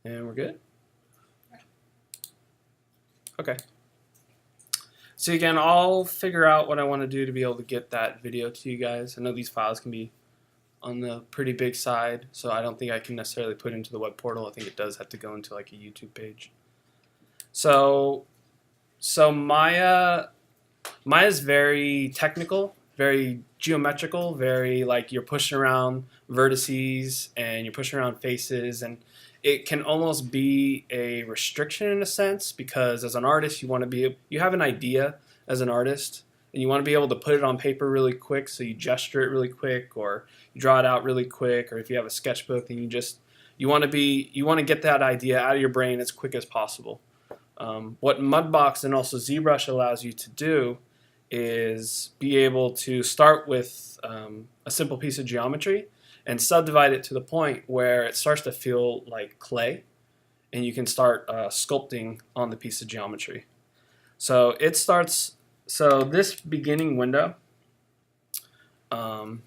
And we're good? Okay. So again, I'll figure out what I want to do to be able to get that video to you guys. I know these files can be on the pretty big side, so I don't think I can necessarily put it into the web portal. I think it does have to go into like a YouTube page. So Maya's very technical, very geometrical, very like you're pushing around vertices and you're pushing around faces, and it can almost be a restriction in a sense, because as an artist you have an idea as an artist and you want to be able to put it on paper really quick, so you gesture it really quick or you draw it out really quick, or if you have a sketchbook and you want to get that idea out of your brain as quick as possible. What Mudbox and also ZBrush allows you to do is be able to start with a simple piece of geometry and subdivide it to the point where it starts to feel like clay, and you can start sculpting on the piece of geometry. So this beginning window, on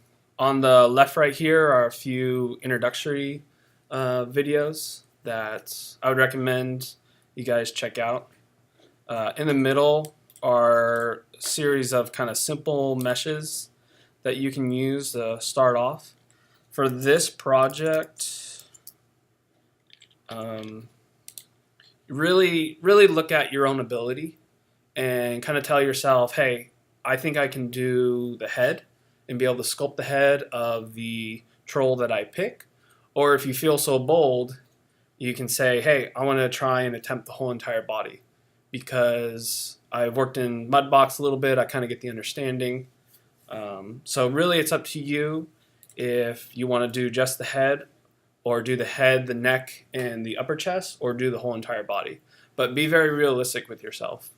the left right here are a few introductory videos that I would recommend you guys check out. In the middle are a series of kind of simple meshes that you can use to start off. For this project, really look at your own ability and kind of tell yourself, hey, I think I can do the head and be able to sculpt the head of the troll that I pick. Or if you feel so bold, you can say, hey, I want to try and attempt the whole entire body, because I've worked in Mudbox a little bit. I kind of get the understanding. So really it's up to you if you want to do just the head, or do the head, the neck, and the upper chest, or do the whole entire body. But be very realistic with yourself,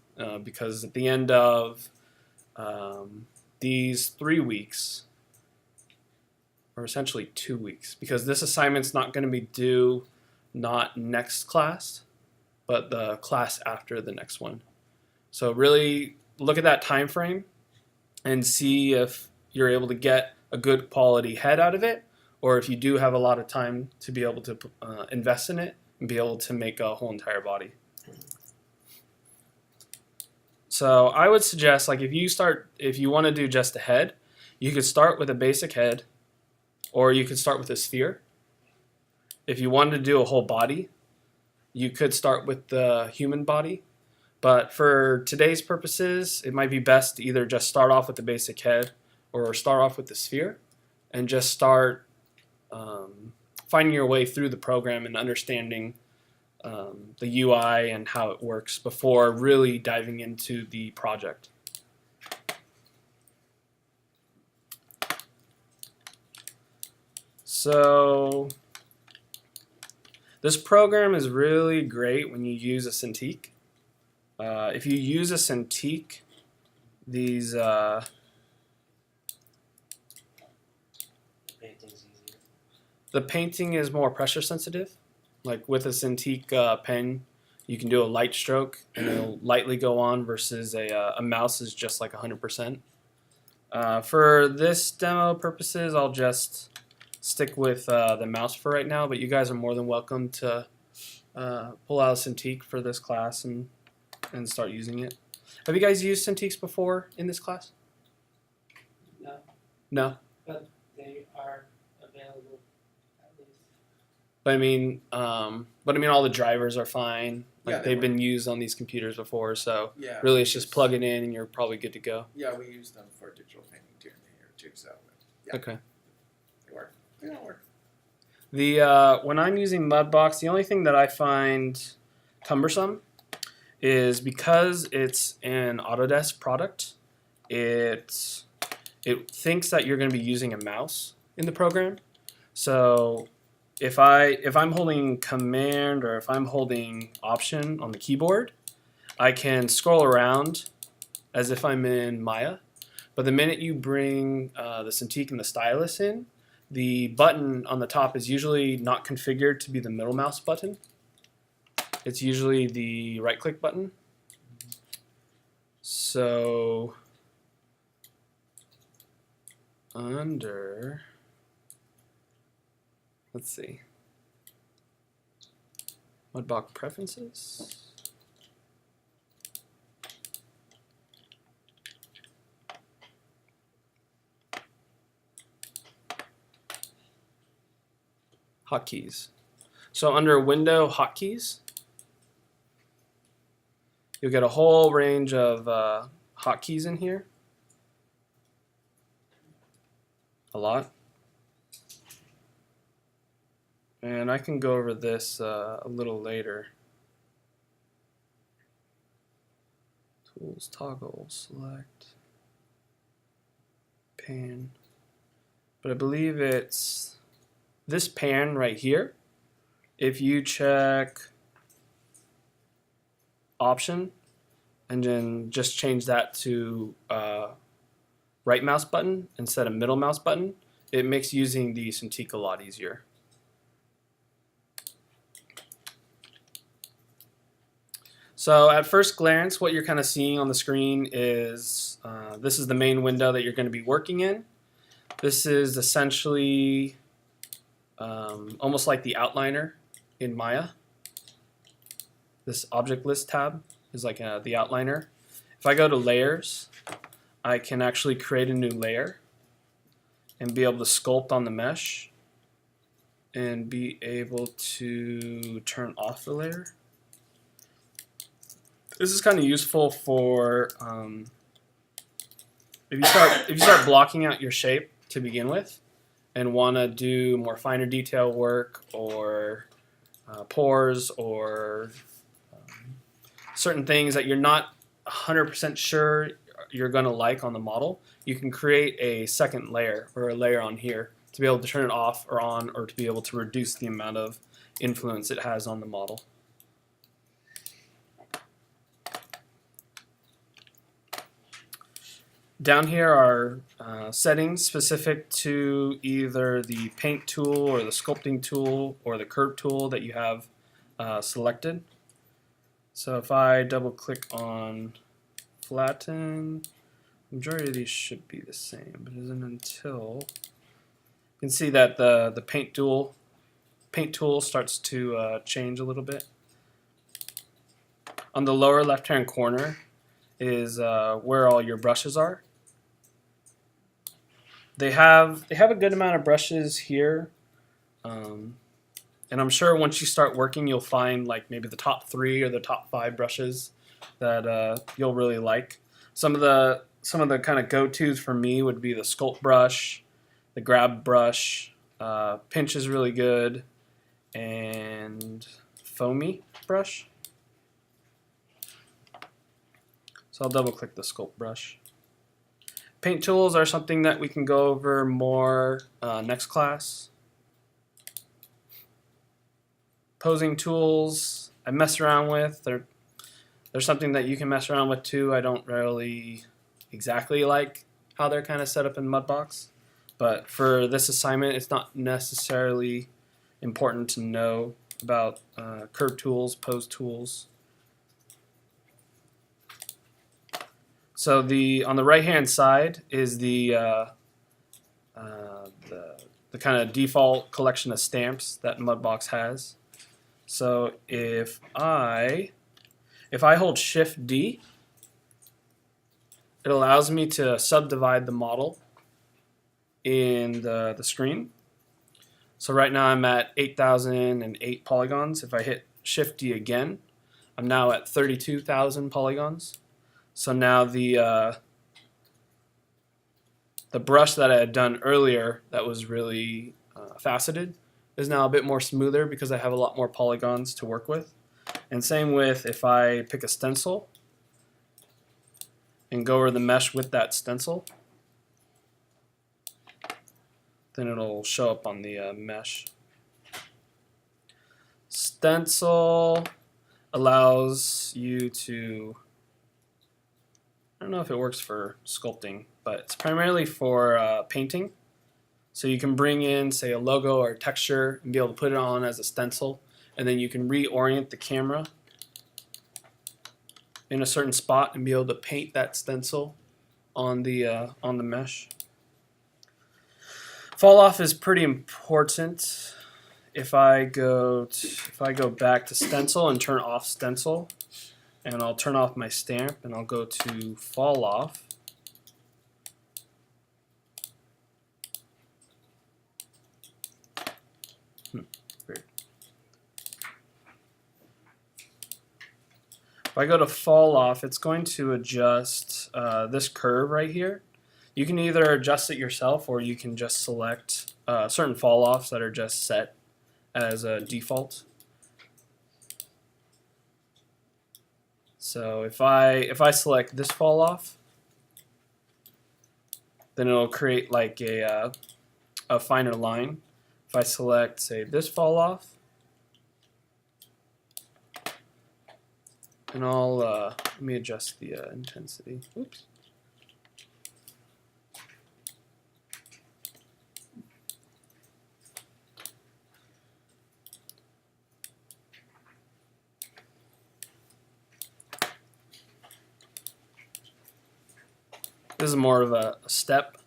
because at the end of these 3 weeks, or essentially 2 weeks, because this assignment's not going to be due not next class, but the class after the next one. So really look at that time frame and see if you're able to get a good quality head out of it, or if you do have a lot of time to be able to invest in it and be able to make a whole entire body. So I would suggest, like, if you want to do just a head, you could start with a basic head, or you could start with a sphere. If you wanted to do a whole body, you could start with the human body. But for today's purposes, it might be best to either just start off with the basic head or start off with the sphere and just start finding your way through the program and understanding the UI and how it works before really diving into the project. So this program is really great when you use a Cintiq. If you use a Cintiq, these the painting is more pressure sensitive. Like with a Cintiq pen, you can do a light stroke and it'll lightly go on, versus a mouse is just like 100%. For this demo purposes, I'll just stick with the mouse for right now, but you guys are more than welcome to pull out a Cintiq for this class and start using it. Have you guys used Cintiqs before in this class? No. No? But they are available at least. But I mean, all the drivers are fine. Like, Yeah, they've been used on these computers before, so Yeah, really it's just plug it in and you're probably good to go. Yeah, we use them for digital painting here too, so yeah. Okay. They work. They don't work. When I'm using Mudbox, the only thing that I find cumbersome is because it's an Autodesk product, it thinks that you're going to be using a mouse in the program. So if I'm holding Command or if I'm holding Option on the keyboard, I can scroll around as if I'm in Maya. But the minute you bring the Cintiq and the stylus in, the button on the top is usually not configured to be the middle mouse button. It's usually the right click button. So under, let's see. Mudbox preferences. Hotkeys. So under Window Hotkeys, you'll get a whole range of hotkeys in here. A lot. And I can go over this a little later. Tools, toggle, select, pan. But I believe it's this pan right here. If you check option and then just change that to right mouse button instead of middle mouse button, it makes using the Cintiq a lot easier. So at first glance, what you're kind of seeing on the screen is this is the main window that you're going to be working in. This is essentially almost like the outliner in Maya. This object list tab is like the outliner. If I go to layers, I can actually create a new layer and be able to sculpt on the mesh and be able to turn off the layer. This is kind of useful for if you start blocking out your shape to begin with and want to do more finer detail work or pores or certain things that you're not 100% sure you're going to like on the model, you can create a second layer or a layer on here to be able to turn it off or on, or to be able to reduce the amount of influence it has on the model. Down here are settings specific to either the paint tool or the sculpting tool or the curve tool that you have selected. So if I double click on flatten, the majority of these should be the same, but it isn't until you can see that the paint tool starts to change a little bit. On the lower left hand corner is where all your brushes are. They have a good amount of brushes here, and I'm sure once you start working, you'll find like maybe the top 3 or the top 5 brushes that you'll really like. Some of the kind of go-tos for me would be the sculpt brush, the grab brush, pinch is really good, and foamy brush. So I'll double click the sculpt brush. Paint tools are something that we can go over more next class. Posing tools I mess around with. They're something that you can mess around with too. I don't really exactly like how they're kind of set up in Mudbox, but for this assignment it's not necessarily important to know about curve tools, pose tools. So on the right hand side is the kind of default collection of stamps that Mudbox has. So if I hold Shift D, it allows me to subdivide the model in the screen. So right now I'm at 8,008 polygons. If I hit Shift D again, I'm now at 32,000 polygons. So now the brush that I had done earlier that was really faceted is now a bit more smoother because I have a lot more polygons to work with. And same with if I pick a stencil and go over the mesh with that stencil, then it'll show up on the mesh. Stencil allows you to, I don't know if it works for sculpting, but it's primarily for painting. So you can bring in, say, a logo or a texture and be able to put it on as a stencil, and then you can reorient the camera in a certain spot and be able to paint that stencil on the mesh. Fall off is pretty important. if I go back to stencil and turn off stencil, and I'll turn off my stamp and I'll go to fall off. Weird. If I go to fall off, it's going to adjust this curve right here. You can either adjust it yourself or you can just select certain fall offs that are just set as a default. So if I select this fall off, then it'll create like a finer line. If I select, say, this fall off, and I'll let me adjust the intensity. Oops. This is more of a step.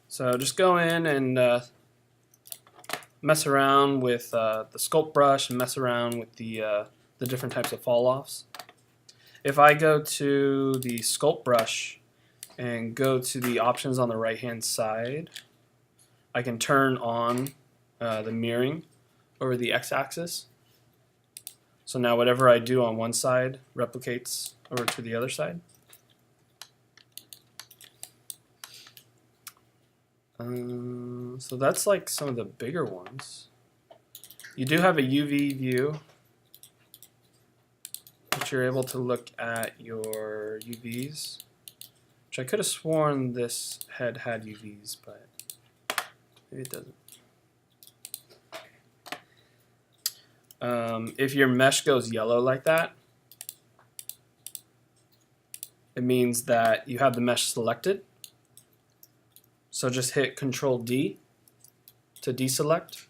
So just go in and mess around with the sculpt brush and mess around with the different types of fall offs. If I go to the sculpt brush and go to the options on the right hand side, I can turn on the mirroring over the x-axis. So now whatever I do on one side replicates over to the other side. So that's like some of the bigger ones. You do have a UV view, which you're able to look at your UVs, which I could have sworn this head had UVs, but maybe it doesn't. If your mesh goes yellow like that, it means that you have the mesh selected. So just hit Control D to deselect.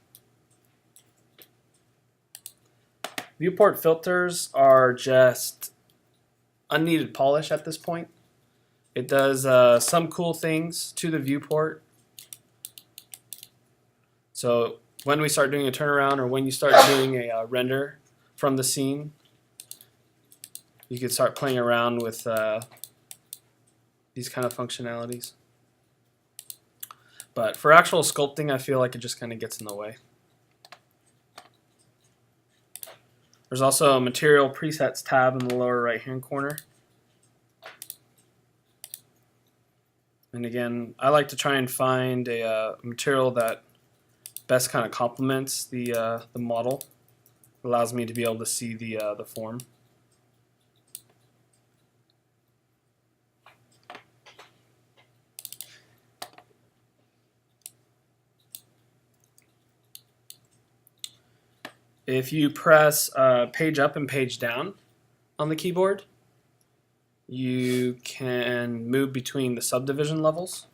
Viewport filters are just unneeded polish at this point. It does some cool things to the viewport. So when we start doing a turnaround or when you start doing a render from the scene, you could start playing around with these kind of functionalities. But for actual sculpting, I feel like it just kind of gets in the way. There's also a Material Presets tab in the lower right-hand corner. And again, I like to try and find a material that best kind of complements the model. It allows me to be able to see the form. If you press page up and page down on the keyboard, you can move between the subdivision levels.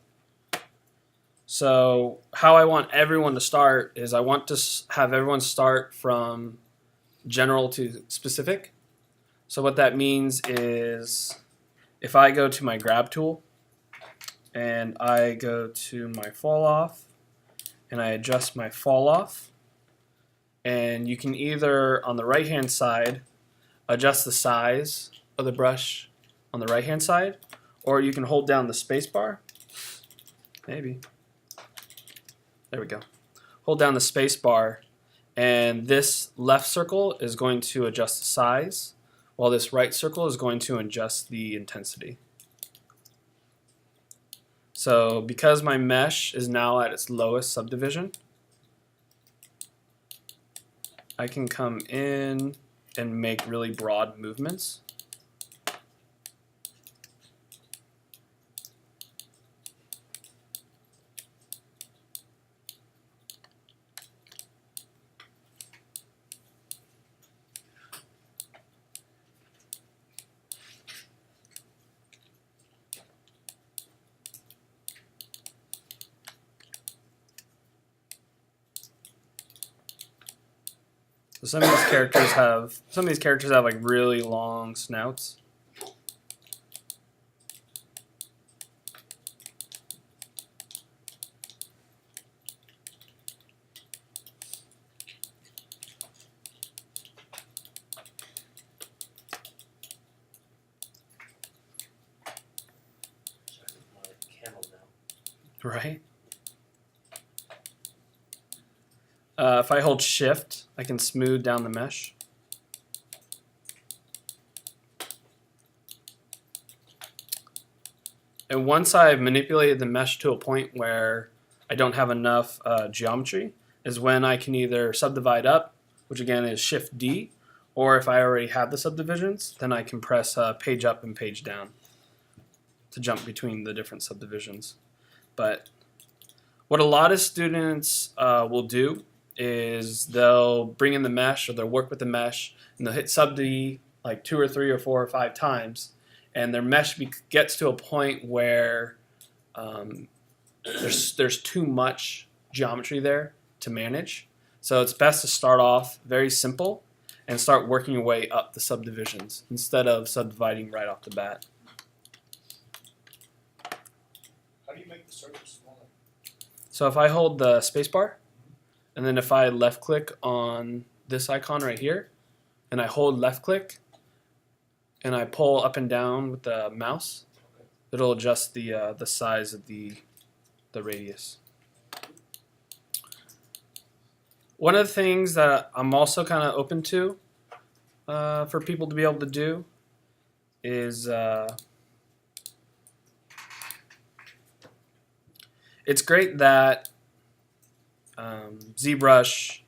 So how I want everyone to start is I want to have everyone start from general to specific. So what that means is if I go to my grab tool and I go to my fall off and I adjust my fall off, and you can either, on the right-hand side, adjust the size of the brush on the right-hand side, or you can hold down the space bar. Maybe. There we go. Hold down the space bar, and this left circle is going to adjust the size, while this right circle is going to adjust the intensity. So because my mesh is now at its lowest subdivision, I can come in and make really broad movements. So some of these characters have like really long snouts. right? If I hold shift, I can smooth down the mesh. And once I've manipulated the mesh to a point where I don't have enough geometry, is when I can either subdivide up, which again is shift D, or if I already have the subdivisions, then I can press page up and page down to jump between the different subdivisions. But what a lot of students will do is they'll bring in the mesh, or they'll work with the mesh, and they'll hit sub D like 2 or 3 or 4 or 5 times, and their mesh gets to a point where there's too much geometry there to manage. So it's best to start off very simple and start working your way up the subdivisions instead of subdividing right off the bat. How do you make the surface smaller? So if I hold the spacebar, and then if I left click on this icon right here, and I hold left click, and I pull up and down with the mouse, it'll adjust the size of the radius. One of the things that I'm also kind of open to for people to be able to do is it's great that ZBrush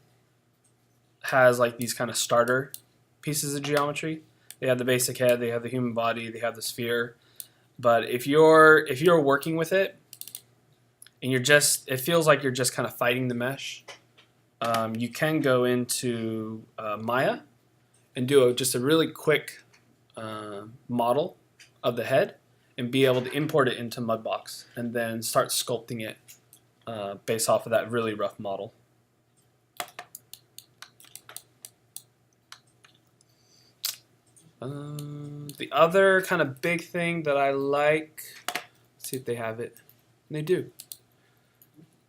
has like these kind of starter pieces of geometry. They have the basic head, they have the human body, they have the sphere. But if you're working with it and it feels like you're just kind of fighting the mesh, you can go into Maya and do just a really quick model of the head and be able to import it into Mudbox and then start sculpting it based off of that really rough model. The other kind of big thing that I like, let's see if they have it. And they do.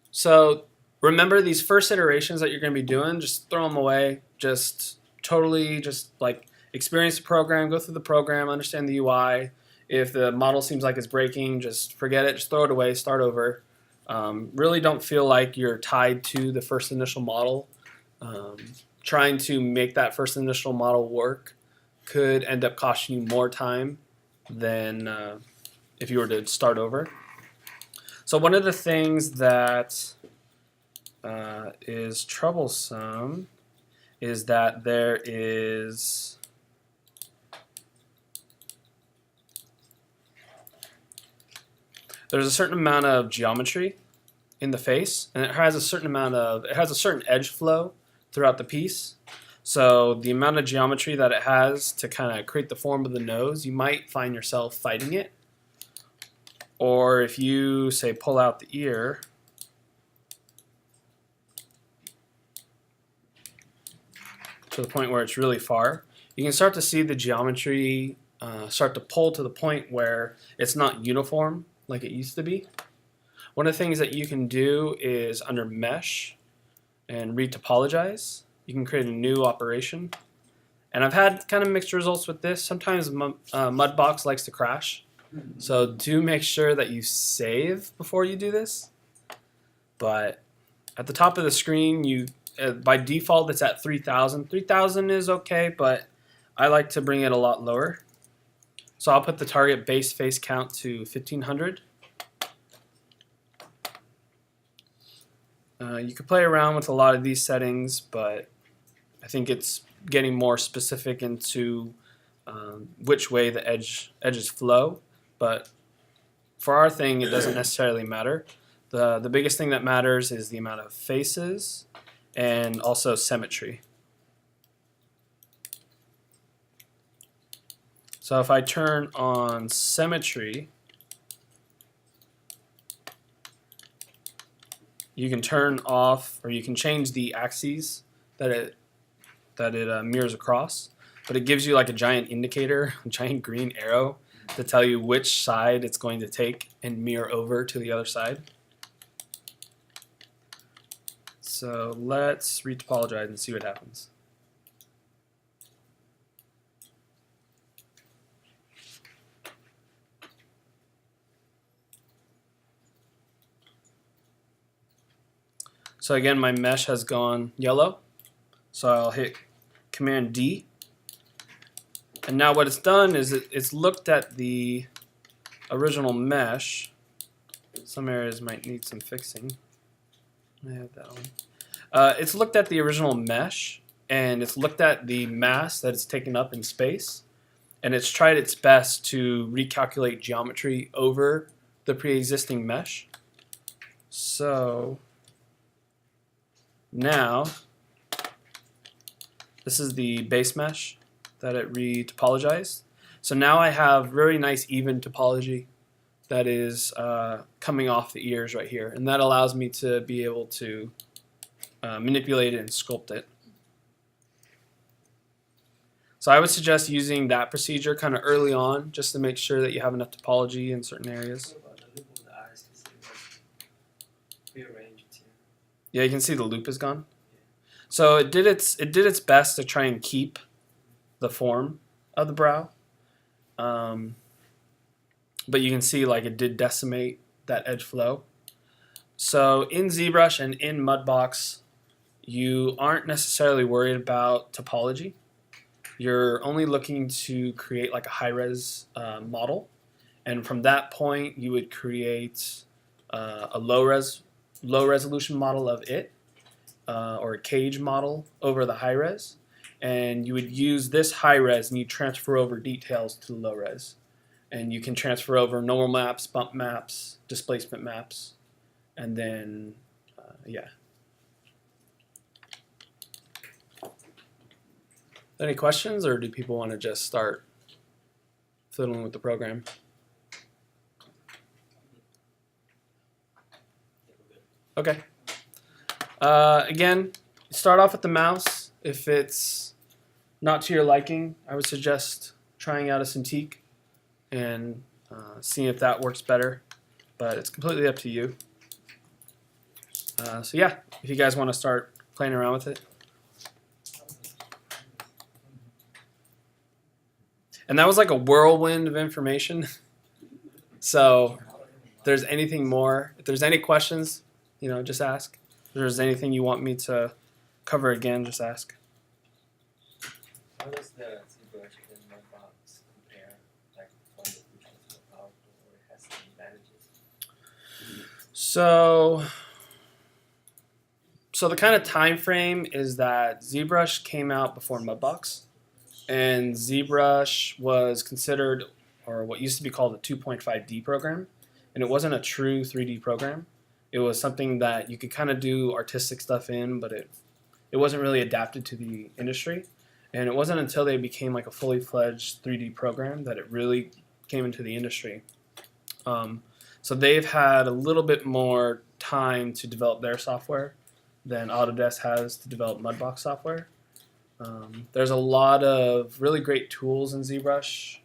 So remember these first iterations that you're going to be doing, just throw them away. Just totally just like experience the program, go through the program, understand the UI. If the model seems like it's breaking, just forget it, just throw it away, start over. Really don't feel like you're tied to the first initial model. Trying to make that first initial model work could end up costing you more time than if you were to start over. So one of the things that is troublesome is that there's a certain amount of geometry in the face, and it has a certain edge flow throughout the piece. So the amount of geometry that it has to kind of create the form of the nose, you might find yourself fighting it. Or if you, say, pull out the ear, to the point where it's really far, you can start to see the geometry start to pull to the point where it's not uniform like it used to be. One of the things that you can do is under Mesh and retopologize, you can create a new operation. And I've had kind of mixed results with this. Sometimes Mudbox likes to crash. So do make sure that you save before you do this. But at the top of the screen, by default it's at 3000. 3000 is okay, but I like to bring it a lot lower. So I'll put the target base face count to 1500. You could play around with a lot of these settings, but I think it's getting more specific into which way the edges flow. But for our thing, it doesn't necessarily matter. The biggest thing that matters is the amount of faces and also symmetry. So if I turn on symmetry, you can turn off, or you can change the axes that it mirrors across, but it gives you like a giant indicator, a giant green arrow to tell you which side it's going to take and mirror over to the other side. So let's retopologize and see what happens. So again, my mesh has gone yellow. So I'll hit Command D. And now what it's done is it's looked at the original mesh. Some areas might need some fixing. I have that one. It's looked at the original mesh, and it's looked at the mass that it's taken up in space, and it's tried its best to recalculate geometry over the pre-existing mesh. So now this is the base mesh that it re-topologized. So now I have very nice even topology that is coming off the ears right here, and that allows me to be able to manipulate it and sculpt it. So I would suggest using that procedure kind of early on, just to make sure that you have enough topology in certain areas. What about the loop of the eyes? Because it was rearranged here. Yeah, you can see the loop is gone. So it did its best to try and keep the form of the brow, but you can see like it did decimate that edge flow. So in ZBrush and in Mudbox, you aren't necessarily worried about topology. You're only looking to create like a high-res model, and from that point you would create a low-resolution model of it, or a cage model over the high-res, and you would use this high-res and you transfer over details to the low-res, and you can transfer over normal maps, bump maps, displacement maps, and then yeah. Any questions, or do people want to just start fiddling with the program? Okay. Again, start off with the mouse. If it's not to your liking, I would suggest trying out a Cintiq and seeing if that works better. But it's completely up to you. So yeah, if you guys want to start playing around with it. And that was like a whirlwind of information. So if there's anything more, if there's any questions, you know, just ask. If there's anything you want me to cover again, just ask. How does the ZBrush and Mudbox compare? Like, which one's more powerful, or it has some advantages? So the kind of time frame is that ZBrush came out before Mudbox, and ZBrush was considered, or what used to be called, a 2.5D program, and it wasn't a true 3D program. It was something that you could kind of do artistic stuff in, but it wasn't really adapted to the industry. And it wasn't until they became like a fully fledged 3D program that it really came into the industry. So they've had a little bit more time to develop their software than Autodesk has to develop Mudbox software. There's a lot of really great tools in ZBrush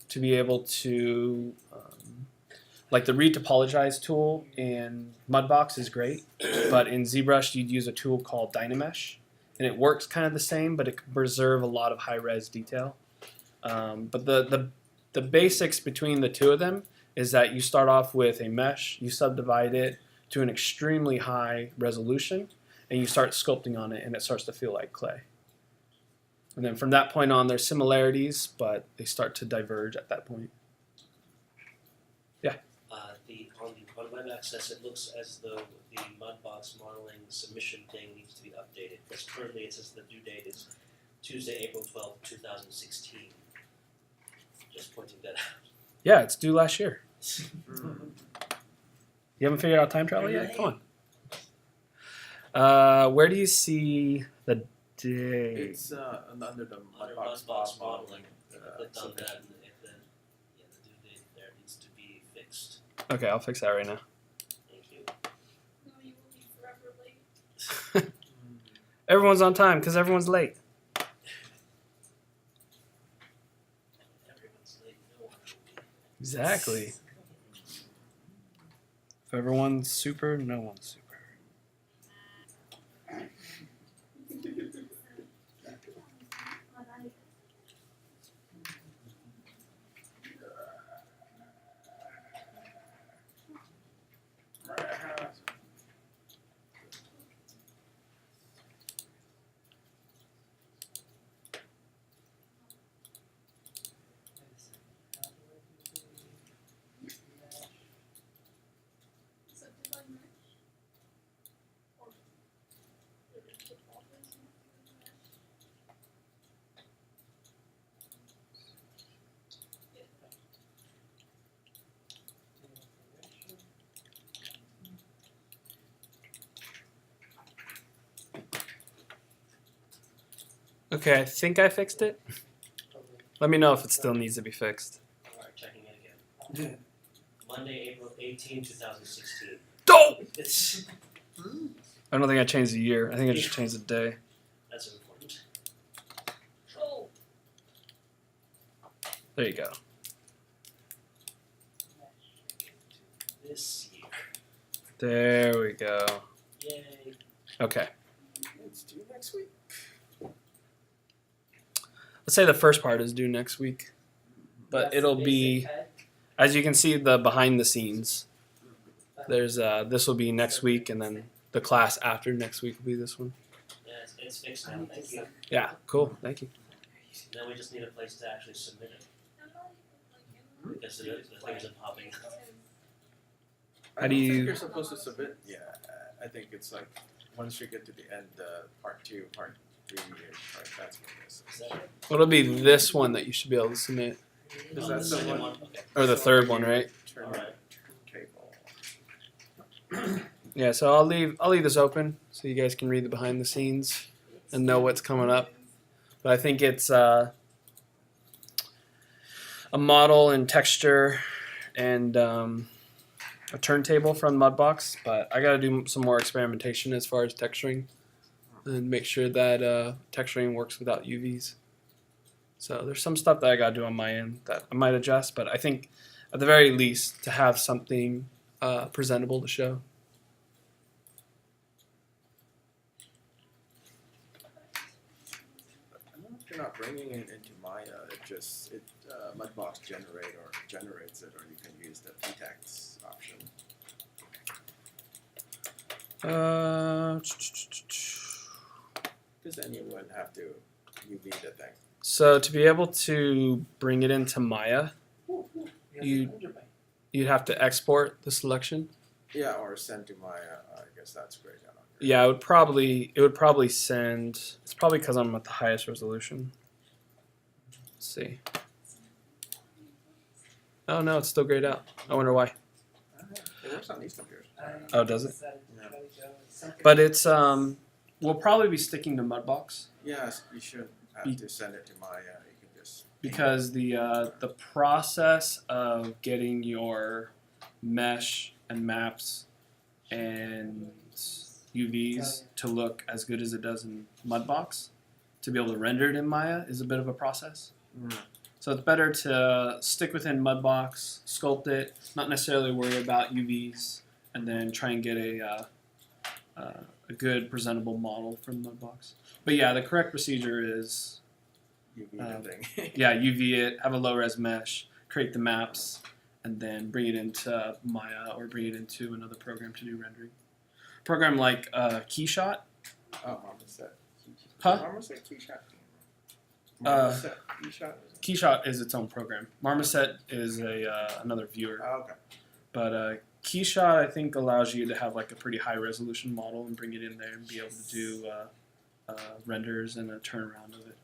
to be able to, like the retopologize tool in Mudbox is great, but in ZBrush you'd use a tool called Dynamesh, and it works kind of the same, but it can preserve a lot of high-res detail. But the basics between the two of them is that you start off with a mesh, you subdivide it to an extremely high resolution, and you start sculpting on it, and it starts to feel like clay. And then from that point on, there's similarities, but they start to diverge at that point. Yeah. On web access, it looks as though the Mudbox modeling submission thing needs to be updated, because currently it says the due date is Tuesday, April 12th, 2016. Just pointing that out. Yeah, it's due last year. You haven't figured out time travel yet? Come on. Where do you see the date? It's under the Under Mudbox Mudbox modeling, uh, clicked on submission. that, and the due date there needs to be fixed. Okay, I'll fix that right now. Thank you. No, you will be forever late. Everyone's on time because everyone's late. Everyone's late, no one will be. Exactly. If everyone's super, no one's super. Okay, I think I fixed it. Let me know if it still needs to be fixed. Alright, checking it again. Monday, April 18, 2016. Oh! It's I don't think I changed the year. I think I just changed the day. that's important. Oh, There you go. This year. There we go. Yay. Okay. It's due next week. Let's say the first part is due next week. But That's it'll the be, basic head. as you can see, the behind the scenes. There's this will be next week, and then the class after next week will be this one. Yeah, it's fixed now. Thank you. Yeah, cool. Thank you. Now we just need a place to actually submit it I'm not even like in because the things are popping up. How I do don't you- think you're supposed to submit. Yeah, I think it's like once you get to the end, part 2, part 3, part that's what it is. Is that it? Well, it'll be this one that you should be able to submit, Is Oh, that the the second one? Okay. or the third one, right? Turn Alright. table. Yeah. So I'll leave this open so you guys can read the behind the scenes and know what's coming up. But I think it's a model and texture and a turntable from Mudbox. But I got to do some more experimentation as far as texturing and make sure that texturing works without UVs. So there's some stuff that I got to do on my end that I might adjust. But I think at the very least to have something presentable to show. I don't know if you're not bringing it into Maya. Mudbox generates it, or you can use the ptext option. Because then you wouldn't have to UV the thing. So to be able to bring it into Maya, you'd have to export the selection. Yeah, or send to Maya. I guess that's great. I don't know. Yeah, it would probably send. It's probably because I'm at the highest resolution. Let's see. Oh no, it's still grayed out. I wonder why. It works on these computers. Oh, does it? Yeah. But it's we'll probably be sticking to Mudbox Yes, you should have to send it to Maya. You can just because the process of getting your mesh and maps and UVs to look as good as it does in Mudbox, to be able to render it in Maya is a bit of a process. So it's better to stick within Mudbox, sculpt it, not necessarily worry about UVs, and then try and get a good presentable model from Mudbox. But yeah, the correct procedure is UV the thing. yeah, UV it, have a low res mesh, create the maps, and then bring it into Maya or bring it into another program to do rendering. Program like Keyshot. Oh, Marmoset. Huh? Marmoset Keyshot. Uh, Marmoset Keyshot. Keyshot is its own program. Marmoset is another viewer. Oh, okay. But Keyshot, I think, allows you to have like a pretty high resolution model and bring it in there and be able to do renders and a turnaround of it.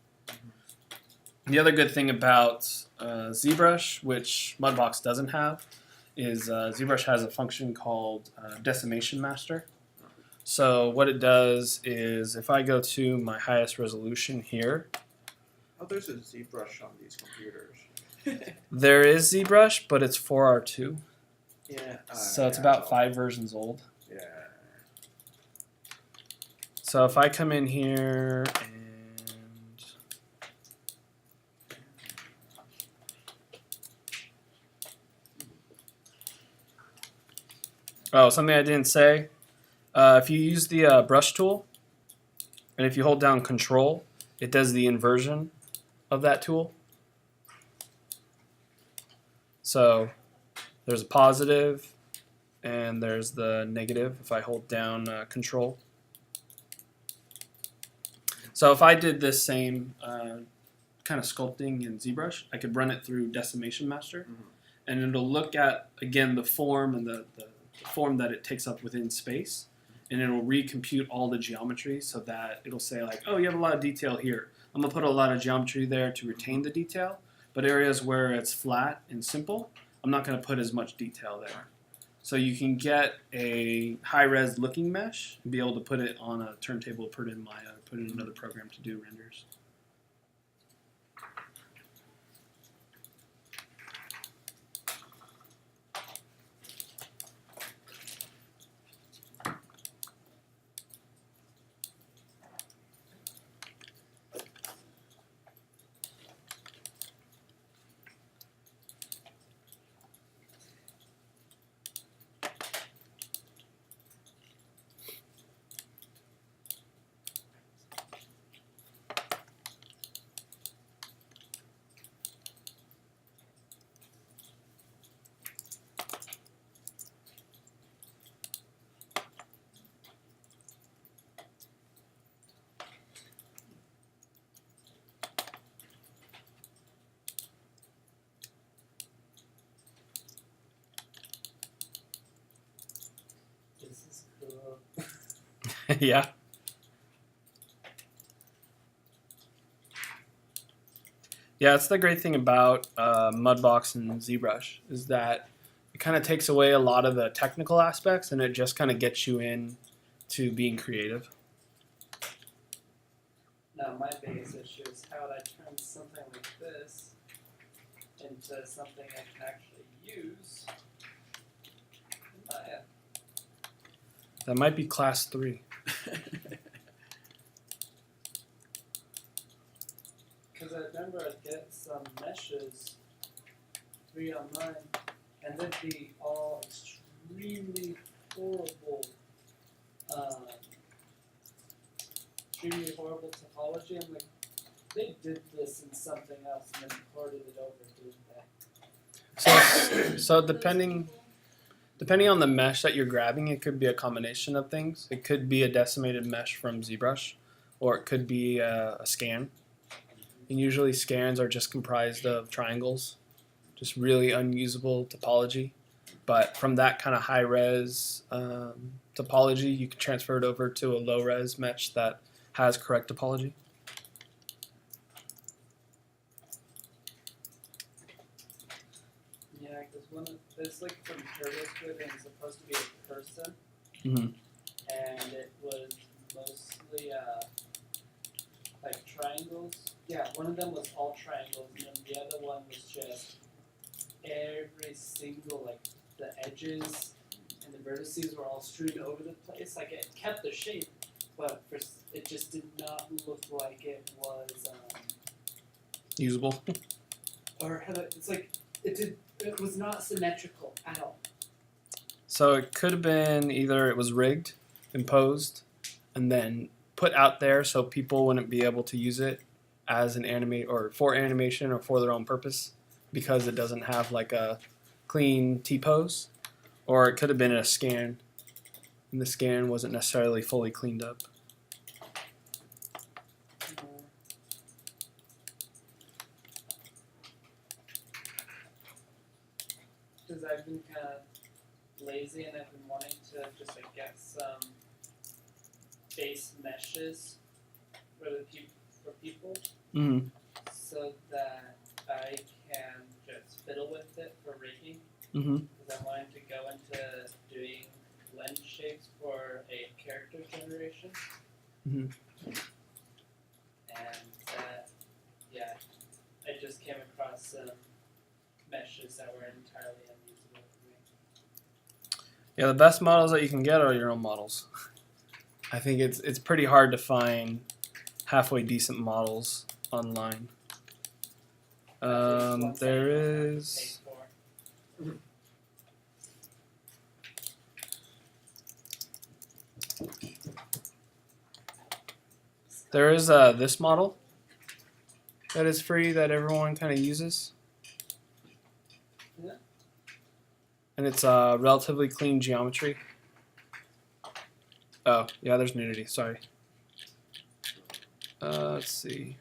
The other good thing about ZBrush, which Mudbox doesn't have, is ZBrush has a function called Decimation Master. So what it does is if I go to my highest resolution here, Oh, there's a ZBrush on these computers. there is ZBrush, but it's 4R2. Yeah. So it's yeah, about so- 5 versions old. Yeah. So if I come in here and oh, something I didn't say. If you use the brush tool, and if you hold down Control, it does the inversion of that tool. So there's a positive, and there's the negative if I hold down Control. So if I did this same kind of sculpting in ZBrush, I could run it through Decimation Master, and it'll look at, again, the form and the form that it takes up within space, and it'll recompute all the geometry so that it'll say like, oh, you have a lot of detail here. I'm going to put a lot of geometry there to retain the detail, but areas where it's flat and simple, I'm not going to put as much detail there. So you can get a high-res looking mesh and be able to put it on a turntable, put it in Maya, or put it in another program to do renders. Yeah. Yeah, that's the great thing about Mudbox and ZBrush is that it kind of takes away a lot of the technical aspects and it just kind of gets you in to being creative. Now, my biggest issue is how would I turn something like this into something I can actually use in Maya. That might be class 3. Because I remember I'd get some meshes free online, and they'd be all extremely horrible, topology. I'm like, they did this in something else and then ported it over, didn't they? So depending on the mesh that you're grabbing, it could be a combination of things. It could be a decimated mesh from ZBrush, or it could be a scan. And usually scans are just comprised of triangles, just really unusable topology. But from that kind of high-res topology, you can transfer it over to a low-res mesh that has correct topology. Yeah, because it's like from TurboSquid and it's supposed to be a person, Mm-hmm. and it was mostly like triangles. Yeah, one of them was all triangles, and then the other one was just every single, like, the edges and the vertices were all strewn over the place. Like, it kept the shape, but it just did not look like it was, Usable. or had it's like, it was not symmetrical at all. So it could have been either it was rigged, imposed, and then put out there so people wouldn't be able to use it as an or for animation or for their own purpose because it doesn't have like a clean T-pose, or it could have been a scan and the scan wasn't necessarily fully cleaned up. Because I've been kind of lazy and I've been wanting to just like get some base meshes for people Mm-hmm. so that I can just fiddle with it for rigging. Mm-hmm. Because I wanted to go into doing lens shapes for a character generation. Mhm. And yeah, I just came across some meshes that were entirely unusable for me. Yeah, the best models that you can get are your own models. I think it's pretty hard to find halfway decent models online. There is. There is this model that is free that everyone kind of uses. Yeah. And it's relatively clean geometry. Oh, yeah, there's nudity, sorry. Let's see.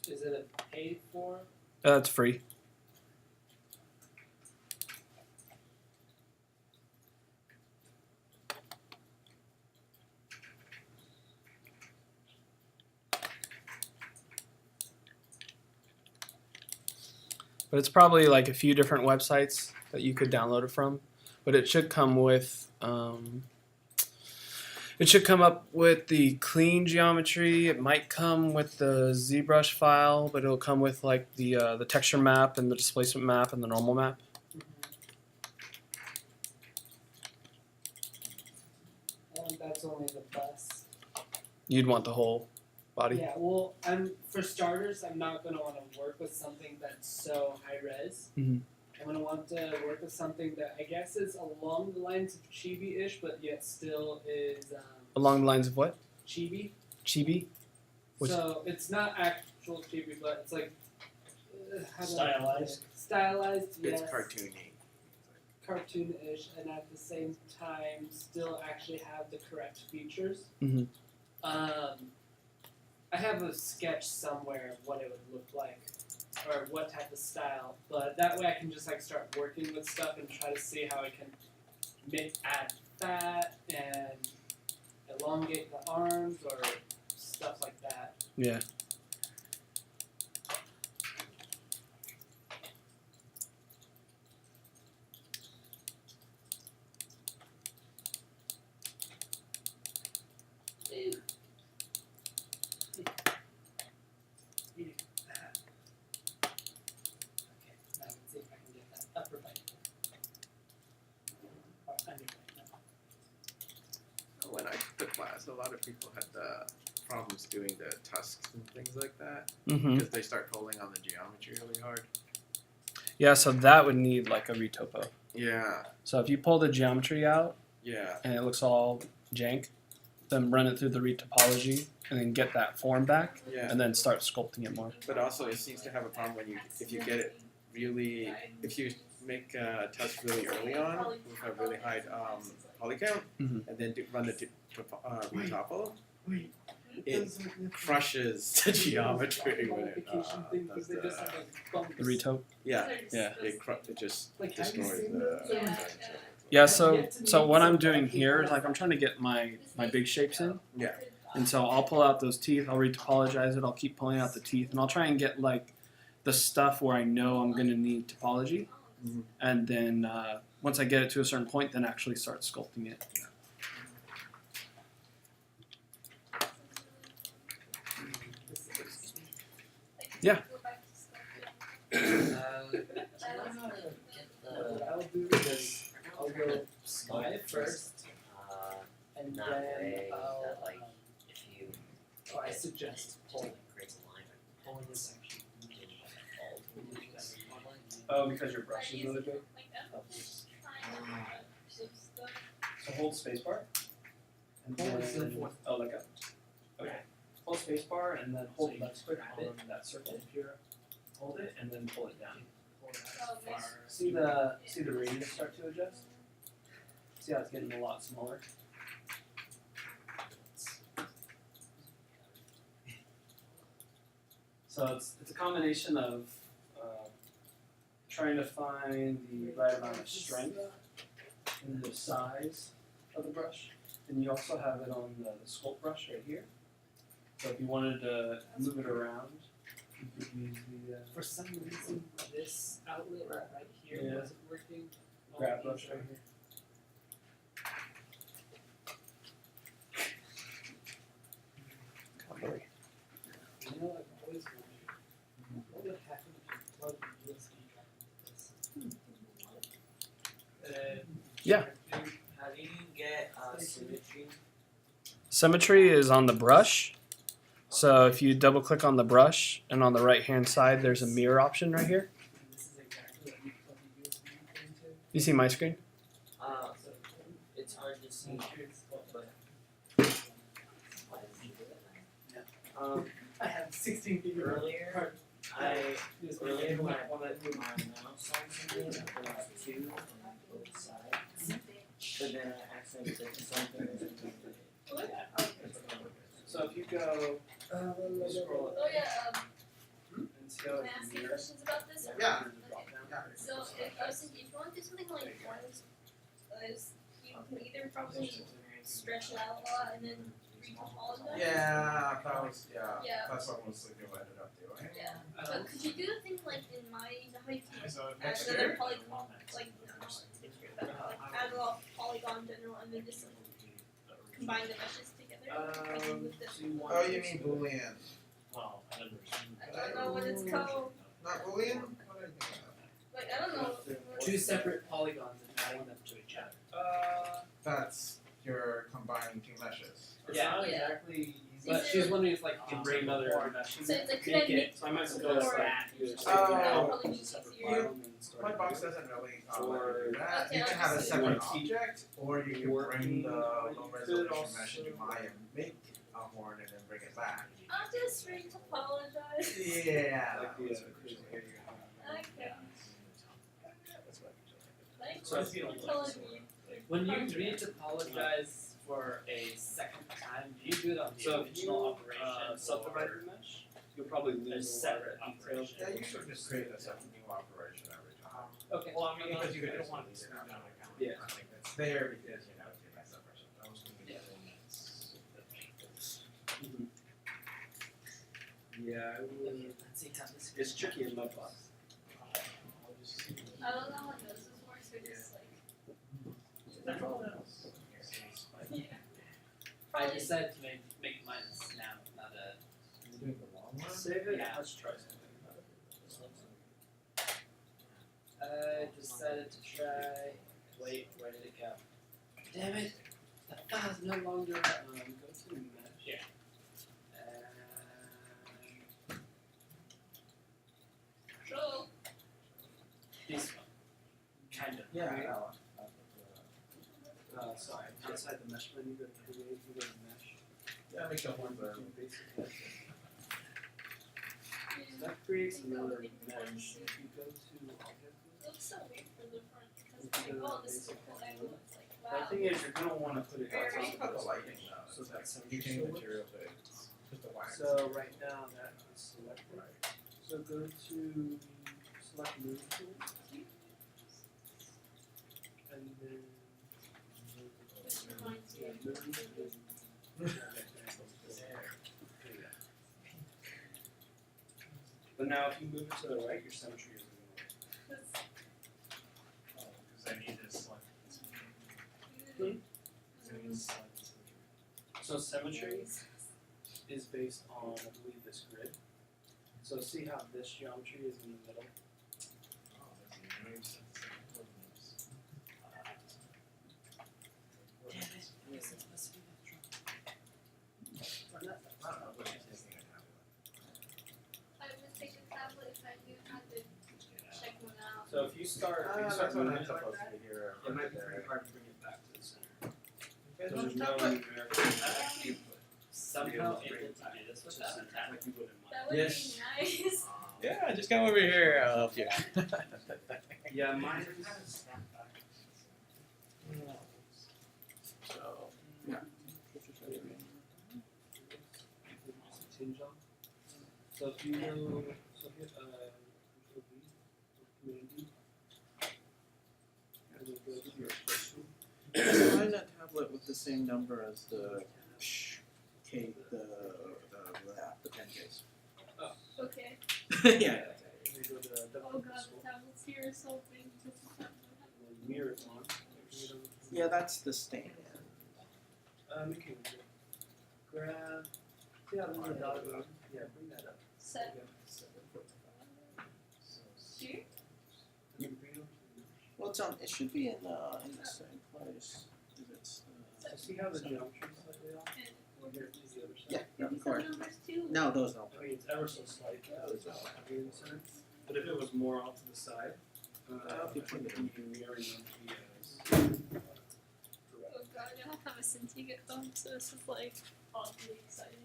Is it a paid for? It's free. But it's probably like a few different websites that you could download it from. But it should come with it should come up with the clean geometry. It might come with the ZBrush file, but it'll come with like the texture map and the displacement map and the normal map. And that's only the bus. You'd want the whole body. Yeah, well, for starters, I'm not going to want to work with something that's so high res. Mhm. I'm going to want to work with something that I guess is along the lines of chibi-ish, but yet still is Along the lines of what? chibi. Chibi? Which- So it's not actual chibi, but it's like how do I put Stylized? it? Stylized, yes. It's cartoony. Cartoon-ish, and at the same time still actually have the correct features. Mhm. I have a sketch somewhere of what it would look like, or what type of style, but that way I can just like start working with stuff and try to see how I can add that and elongate the arms or stuff like that. Yeah. Okay, now let's see if I can get that upper bite. Or under bite. When I took the class, a lot of people had problems doing the tusks and things like that Mm-hmm. because they start pulling on the geometry really hard. Yeah, so that would need like a retopo. Yeah, So if you pull the geometry out yeah, and it looks all jank, then run it through the retopology and then get that form back yeah. and then start sculpting it more. But also, it seems to have a problem when if you get it really, if you make a tusk really early on with a really high poly count, Mhm. and then run the retopo, it crushes the geometry when it does They just have the. like bumps. The retop. Yeah, Yeah. it just Like, have you destroys seen the. those? Yeah. Yeah, so what I'm doing here is like I'm trying to get my big shapes in. Yeah. And so I'll pull out those teeth, I'll retopologize it, I'll keep pulling out the teeth, and I'll try and get like the stuff where I know I'm gonna need topology. Mhm. And then once I get it to a certain point, then actually start sculpting it. Yeah. What I'll do is I'll go slide first, and that then way I'll. that like if you I suggest pulling. creates a line Pulling is actually. Oh, because your brush is really big? So hold spacebar. And Hold is the then, fourth. oh, like a, okay. Hold spacebar and then hold left click on that circle. Hold it and then pull it down. See the radius start to adjust? See how it's getting a lot smaller? So it's a combination of trying to find the right amount of strength and the size of the brush. And you also have it on the sculpt brush right here. So if you wanted to move it around, you could use the For some reason, this outlet right here Yeah. wasn't working. grab brush right here. You know, I've always wondered, what would happen if you plug the USB drive in this? Yeah. How do you get symmetry? Symmetry is on the brush. So if you double click on the brush and on the right hand side there's a mirror option right here. And this is exactly what you plug the USB into. You see my screen? It's hard to see. I have 16 feet Earlier, I earlier when I put my mouse on something, I put out two on both sides. But then I accidentally clicked something. So if you go scroll up Oh yeah, and see how can I it's ask you mirror. questions about this? Yeah. Okay. So I was thinking, if you want to do something like ones, you can either probably stretch it out a lot and then retopologize. Yeah, Yeah. that's what mostly people ended up doing. Yeah. But could you do the thing like in my how you can So add next another year, polygon, like add a lot of polygon general and then just combine the meshes together? Like with the, Oh, you mean Boolean? I don't know what it's called. Not Boolean? What are you thinking of? Like I don't know. two separate polygons and adding them to each other. That's you're combining two meshes. Yeah, Yeah. exactly. So But is she's it- wondering if like you can bring another So it's like could make I make it. So I might as well go Or- with that. Either Oh. That'll probably be easier. Mudbox doesn't really let Or- you do that. Okay, You can I'll have a just- separate Or- object, or you can bring the low could resolution also- mesh into Maya and make a horn and then bring it back. I'll just retopologize. Yeah. Like the, Okay. Thanks So- for telling me. When you retopologize for a second time, do you do it on the So if original you operation subdivide or the mesh, you'll probably lose there's a lot of separate detail. operations? Yeah, you should just create a separate new operation every time. Okay. Well, I mean, because you don't want to Yeah. It's there because you know Yeah, I would. Okay, let's see how this. It's tricky in Mudbox. I don't know how noses work, so just like. Yeah. I Probably. decided to make mine a snap, not a. Save it. Yeah. Let's try something. I decided to try. Wait, where did it go? Damn it! The file's no longer. Go to mesh. Yeah. Control. This one. Kind of. Yeah, I know. Sorry. Outside the mesh menu, go to create, you go to mesh. Yeah, make sure one, but That creates another mesh. If you go to object, It looks so weird from the front because it's like, oh, this is a cool angle. It's like, the wow. thing is, you're gonna want to put it Very outside Put of the lighting though. so that symmetry You change still the works. material, but it's just the wire. So right now that is selected. So go to select move tool. And then This reminds me of move. But now if you move it to the right, your symmetry is going to work. this. Because I need to select this. Hmm? I need to select this. So symmetry is based on, I believe, this grid. So see how this geometry is in the middle? Damn it. This is supposed to be the drum. I would take a tablet if I knew how to check one out. So if you start, That's what moving I'm it, supposed to be here. it might be pretty hard to bring it back to the center. Okay, There's no tablet. numerical input. Somehow able to do this without a tablet. Like you would in That mine. would Yes. be nice. Yeah, just come over here. I'll help you. Yeah, mine is. So, yeah. Tinge on. So if you go, so hit Control B, Command D, and then go to your person. Find that tablet with the same number as the the pen case. Okay. Yeah. And then go to Oh god, the tablets here are so big. This is not and then mirror it on. Yeah, that's the stand. You can grab. See how there's a dot around? Yeah, bring that up. set. Here? You can bring it over to the mesh. Well, it should be in the same place. If it's, So see how the geometry is slightly off? And Here to the other side. yeah, these are numbers too. No, those don't. I mean, it's ever so slight. It's not heavy in the center. But if it was more off to the side, Between the you'd be mirroring them to be correct. Oh god, I don't have a Cintiq at home, so this is like oddly exciting.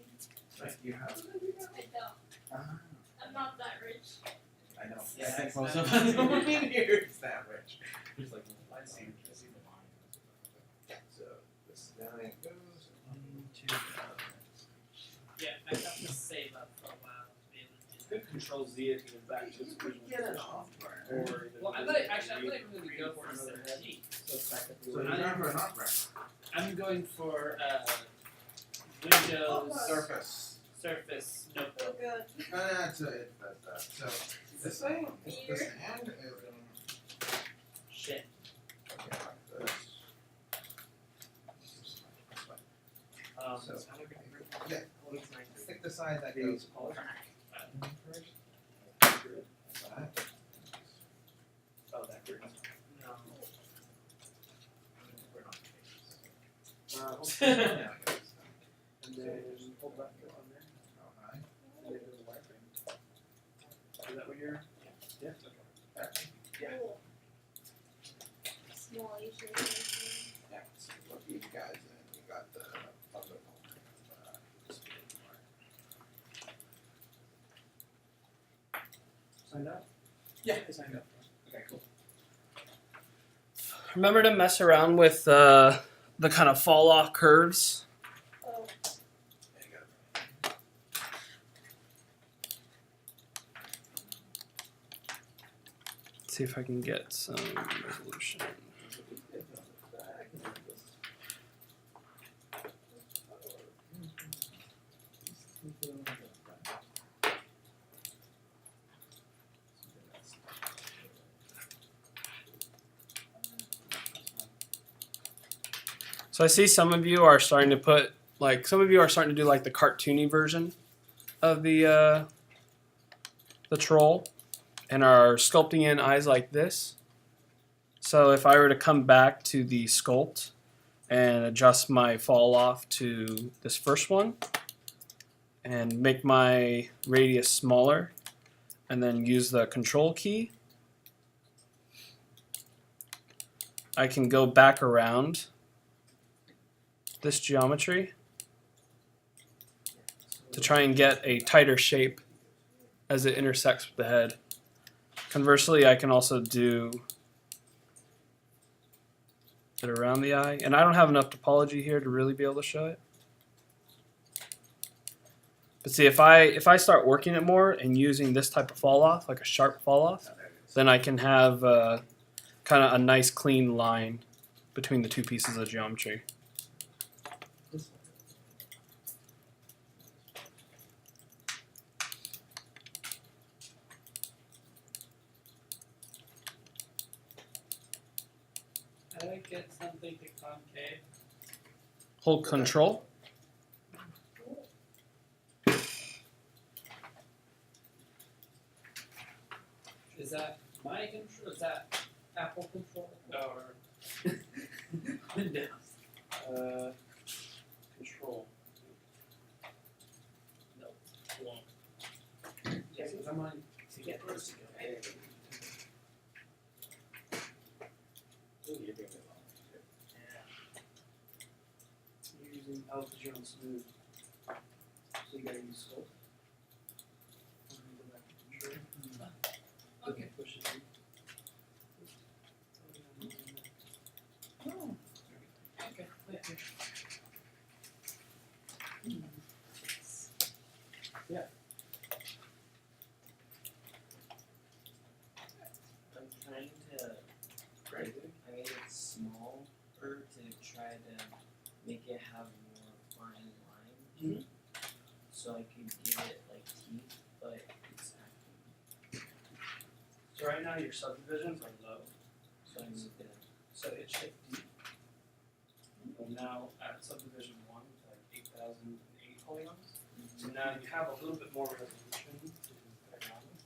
Right, you have it? I don't. I'm not that rich. I know. Yeah, I think it's most not- of us over here is that rich. It's like, I see the line. So this down it goes. Yeah, I have to save up for a while to be able to do Good Control Z if you get back to its original position. Or that. Well, I'm gonna really go for a another head. 17. So it's back up to So the you're way. going for an opera. I'm going for Windows Surface. Surface Notebook. god. That's it. That's that. So this thing, this hand is Shit. okay, like this. So yeah, stick the side that goes back. Like that. Oh, that grid. No. Hold Yeah, I got this and then hold left click on there. down. Alright. And then go to wireframe. Is that what you're? Yeah. Okay. Yeah. Cool. Small Asian version. Yeah, so look you guys in. We got the other one. Signed up? Yeah, I signed up. Okay, cool. Remember to mess around with the kind of fall off curves. Oh, There you go. See if I can get some resolution. So I see some of you are starting to put some of you are starting to do like the cartoony version of the troll and are sculpting in eyes like this. So if I were to come back to the sculpt and adjust my fall off to this first one and make my radius smaller and then use the control key, I can go back around this geometry to try and get a tighter shape as it intersects with the head. Conversely, I can also do it around the eye, and I don't have enough topology here to really be able to show it. But see, if I start working it more and using this type of fall off, like a sharp fall off, then I can have kind of a nice clean line between the two pieces of geometry. How do I get something to concave? Hold control. Is that my control? Is that Apple control or Windows? Control. No. Wrong. Yes, because I'm on to get this. You're using because you're on smooth. So you gotta use scope. Okay. Push it in. Oh. Okay. Wait here. I'm trying to. I made it smaller to try to make it have more fine line. So I could give it like teeth, but it's acting. So right now your subdivisions are low. So I moved it. So it should deep. And now at subdivision 1 with like 8,080 polygons. So now you have a little bit more resolution to play around with.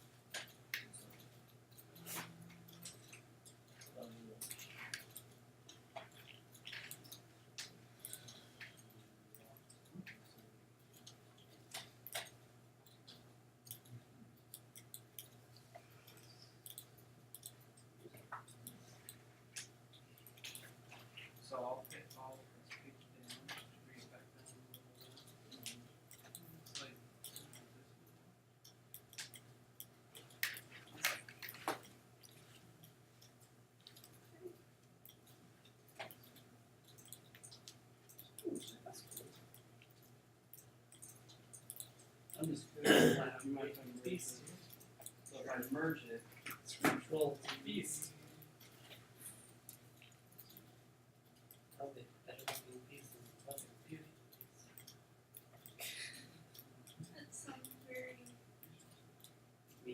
So I'll hit all of this page down, bring it back down a little bit. It's like I'm just curious, you might find a beast. So if I merge it, it's control to beast. Probably better looking pieces. That's a beauty. That sounds very. Me.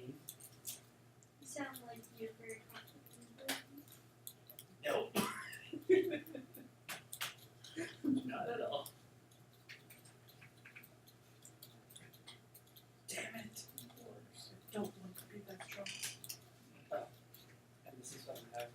You sound like you're very confident. No. Not at all. Damn it. I don't want to be that strong. Oh. And this is what I have.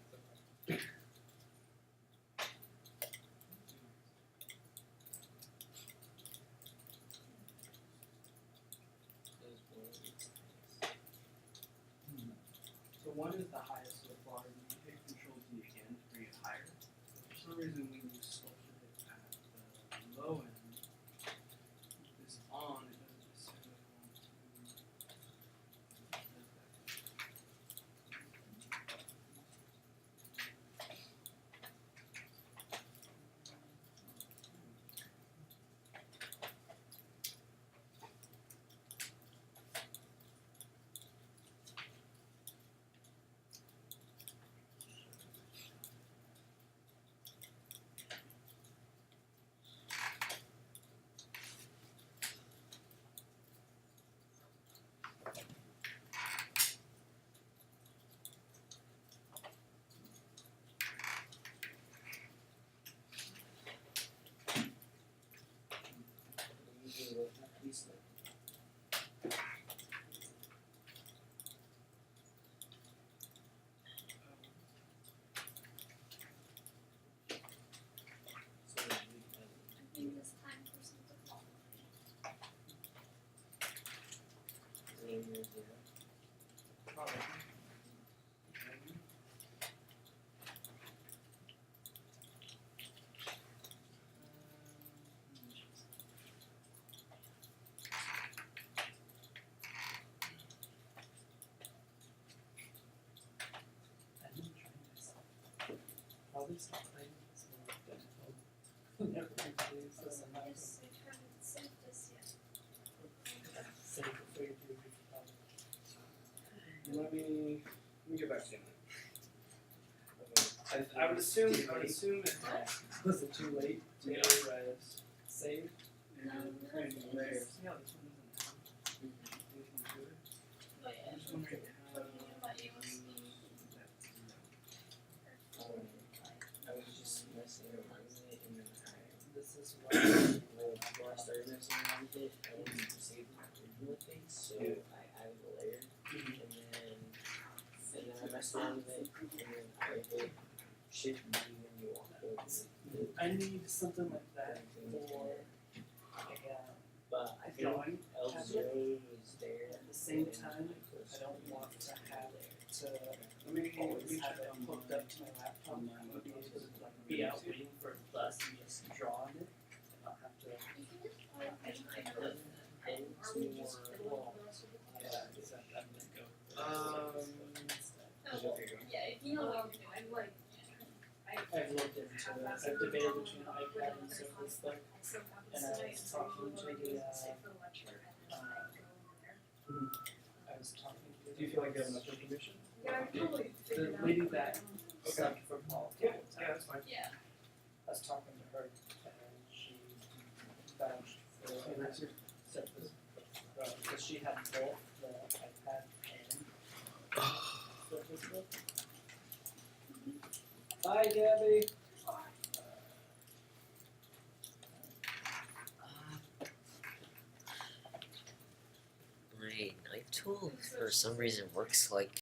So 1 is the highest so far, and you hit control D again to bring it higher. For some reason when you sculpted it at the low end, this on, it doesn't necessarily want to. Maybe you're 0. I've been trying this. Probably stop playing this one difficult. Never been playing this and Yes, I haven't saved this yet. save it for you to read probably. Let me get back to you. Okay. I would assume it. Was it too late to save? No, Where? it's- See how this one doesn't have anything to it? Oh yeah, I'm just wondering how. putting in my USB. I was just messing around with it and then This is what before I started messing around with it, I wanted to save my original face, so I added a layer and then I messed around with it and then I hit shift B when you walk over it. I need something like that for But I think drawing L0 was there. at the same time. I don't want to have to always have it hooked up to my laptop. I would be able to like be out waiting for a bus and just draw on it and not have to. You can just follow me. Yeah, exactly. I'm gonna go. Oh, well, yeah, if you know what you're doing, like, I've looked into it. I've debated between iPad and Surface Book, and I was talking to the I was talking to Do you feel like you have enough information? the lady that subbed for Paul. Yeah, that's fine. yeah. I was talking to her and she vouched for Surface because she had both the iPad and Surface Book. Bye, Gabby. My knife tool for some reason works like